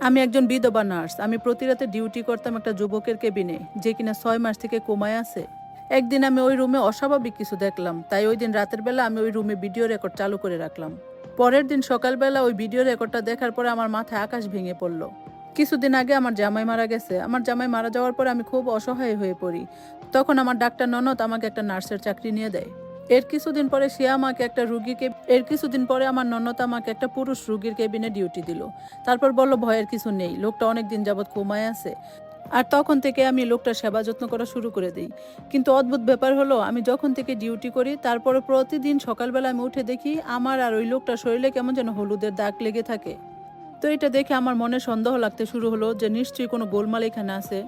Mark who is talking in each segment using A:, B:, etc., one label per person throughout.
A: আমি একজন বিধবা নার্স। আমি প্রতি রাতে ডিউটি করতাম একটা যুবকের কেবিনে, যে কিনা ৬ মাস থেকে কোমায় আছে। একদিন আমি ওই রুমে অস্বাভাবিক কিছু দেখলাম। তাই ওই দিন রাতের বেলা আমি ওই রুমে ভিডিও রেকর্ড চালু করে রাখলাম। পরের দিন সকালবেলা ওই ভিডিও রেকর্ডটা দেখার পরে আমার মাথায় আকাশ ভেঙে পড়ল। কিছুদিন আগে আমার জামাই মারা গেছে। আমার জামাই মারা যাওয়ার পরে আমি খুব অসহায় হয়ে পড়ি। তখন আমার ডাক্তার ননদ আমাকে একটা নার্সের চাকরি নিয়ে দেয়। এর কিছুদিন পরে আমার ননদ আমাকে একটা পুরুষ রুগীর কেবিনে ডিউটি দিল। তারপর বলল ভয়ের কিছু নেই, লোকটা অনেক দিন যাবৎ কোমায় আছে। আর তখন থেকে আমি লোকটার সেবা যত্ন করা শুরু করে দিই। কিন্তু অদ্ভুত ব্যাপার হলো, আমি যখন থেকে ডিউটি করি তারপরে প্রতিদিন সকালবেলা আমি উঠে দেখি আমার আর ওই লোকটার শরীরে কেমন যেন হলুদের দাগ লেগে থাকে। তো এটা দেখে আমার মনে সন্দেহ লাগতে শুরু হলো যে নিশ্চয়ই কোনো গোলমাল এখানে আছে।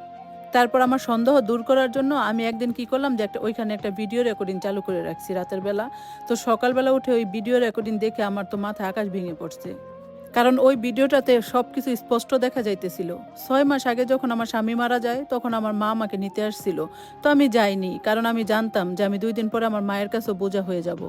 A: তারপর আমার সন্দেহ দূর করার জন্য আমি একদিন কি করলাম, যে ওইখানে একটা ভিডিও রেকর্ডিং চালু করে রাখছি রাতের বেলা। তো সকালবেলা উঠে ওই ভিডিও রেকর্ডিং দেখে আমার তো মাথায় আকাশ ভেঙে পড়ছে। কারণ ওই ভিডিওটাতে সবকিছু স্পষ্ট দেখা যাইতেছিল। ৬ মাস আগে যখন আমার স্বামী মারা যায় তখন আমার মা আমাকে নিতে আসছিল। তো আমি যাইনি, কারণ আমি জানতাম যে আমি ২ দিন পরে আমার মায়ের কাছেও বোঝা হয়ে যাব।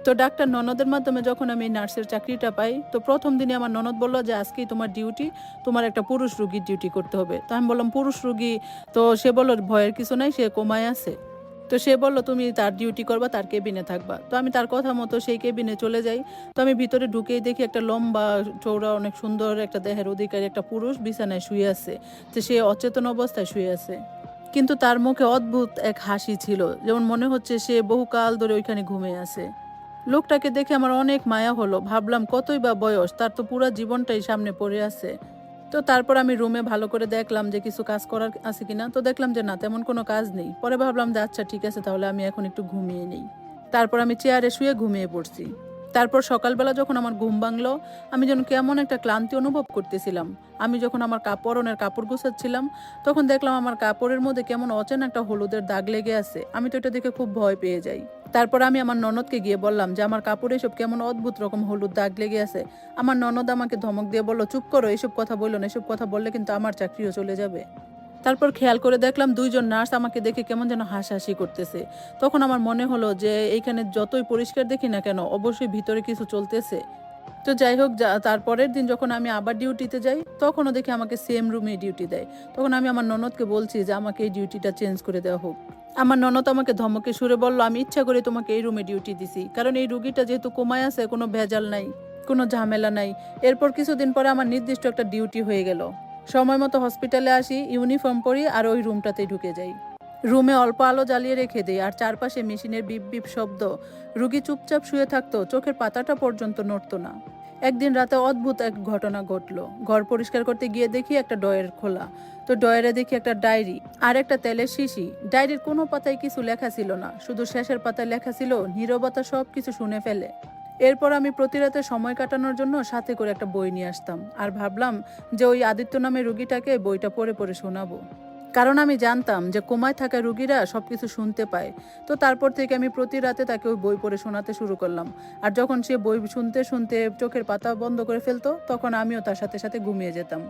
A: তো ডাক্তার ননদের মাধ্যমে যখন আমি নার্সের চাকরিটা পাই, তো প্রথম দিনে আমার ননদ বলল যে আজকেই তোমার ডিউটি, তোমার একটা পুরুষ রুগীর ডিউটি করতে হবে। তো আমি বললাম পুরুষ রুগী? তো সে বলল ভয়ের কিছু নাই, সে কোমায় আছে। তো সে বলল তুমি তার ডিউটি করবা, তার কেবিনে থাকবা। তো আমি তার কথা মতো সেই কেবিনে চলে যাই। তো আমি ভিতরে ঢুকেই দেখি একটা লম্বা চৌড়া অনেক সুন্দর একটা দেহের অধিকারী একটা পুরুষ বিছানায় শুয়ে আছে। তো সে অচেতন অবস্থায় শুয়ে আছে, কিন্তু তার মুখে অদ্ভুত এক হাসি ছিল, যেমন মনে হচ্ছে সে বহুকাল ধরে ওইখানে ঘুমিয়ে আছে। লোকটাকে দেখে আমার অনেক মায়া হলো। ভাবলাম কতই বা বয়স, তার তো পুরো জীবনটাই সামনে পড়ে আছে। তো তারপর আমি রুমে ভালো করে দেখলাম যে কিছু কাজ করার আছে কিনা। তো দেখলাম যে না, তেমন কোনো কাজ নেই। পরে ভাবলাম যে আচ্ছা ঠিক আছে, তাহলে আমি এখন একটু ঘুমিয়ে নেই। তারপর আমি চেয়ারে শুয়ে ঘুমিয়ে পড়ছি। তারপর সকালবেলা যখন আমার ঘুম ভাঙলো, আমি যেন কেমন একটা ক্লান্তি অনুভব করতেছিলাম। আমি যখন আমার পরনের কাপড় গুছাচ্ছিলাম, তখন দেখলাম আমার কাপড়ের মধ্যে কেমন অচেনা একটা হলুদের দাগ লেগে আছে। আমি তো এটা দেখে খুব ভয় পেয়ে যাই। তারপর আমি আমার ননদকে গিয়ে বললাম যে আমার কাপড়ে এসব কেমন অদ্ভুত রকম হলুদ দাগ লেগে আছে। আমার ননদ আমাকে ধমক দিয়ে বলল, চুপ করো, এসব কথা বললো না, এসব কথা বললে কিন্তু আমার চাকরিও চলে যাবে। তারপর খেয়াল করে দেখলাম ২ জন নার্স আমাকে দেখে কেমন যেন হাসাহাসি করতেছে। তখন আমার মনে হলো যে এইখানে যতই পরিষ্কার দেখি না কেন, অবশ্যই ভিতরে কিছু চলতেছে। তো যাই হোক, তারপরের দিন যখন আমি আবার ডিউটিতে যাই, তখনও দেখি আমাকে সেম রুমে ডিউটি দেয়। তখন আমি আমার ননদকে বলছি যে আমাকে এই ডিউটিটা চেঞ্জ করে দেওয়া হোক। আমার ননদ আমাকে ধমকে সুরে বলল, আমি ইচ্ছা করে তোমাকে এই রুমে ডিউটি দিছি, কারণ এই রুগীটা যেহেতু কোমায় আছে, কোনো ভেজাল নাই, কোনো ঝামেলা নাই। এরপর কিছুদিন পরে আমার নির্দিষ্ট একটা ডিউটি হয়ে গেল। সময় মতো হসপিটালে আসি, ইউনিফর্ম পরি আর ওই রুমটাতেই ঢুকে যাই। রুমে অল্প আলো জ্বালিয়ে রেখে দিই, আর চারপাশে মেশিনের বিপ বিপ শব্দ। রুগী চুপচাপ শুয়ে থাকতো, চোখের পাতাটা পর্যন্ত নড়তো না। একদিন রাতে অদ্ভুত এক ঘটনা ঘটলো। ঘর পরিষ্কার করতে গিয়ে দেখি একটা ড্রয়ার খোলা। তো ড্রয়ারে দেখি একটা ডায়েরি আর একটা তেলের শিশি। ডায়েরির কোনো পাতায় কিছু লেখা ছিল না, শুধু শেষের পাতায় লেখা ছিল নীরবতা সব কিছু শুনে ফেলে। এরপর আমি প্রতি রাতে সময় কাটানোর জন্য সাথে করে একটা বই নিয়ে আসতাম, আর ভাবলাম যে ওই আদিত্য নামে রুগীটাকে বইটা পড়ে পড়ে শোনাবো। কারণ আমি জানতাম যে কোমায় থাকা রুগীরা সবকিছু শুনতে পায়। তো তারপর থেকে আমি প্রতি রাতে তাকে ওই বই পড়ে শোনাতে শুরু করলাম। আর যখন সে বই শুনতে শুনতে চোখের পাতা বন্ধ করে ফেলতো, তখন আমিও তার সাথে সাথে ঘুমিয়ে যেতাম।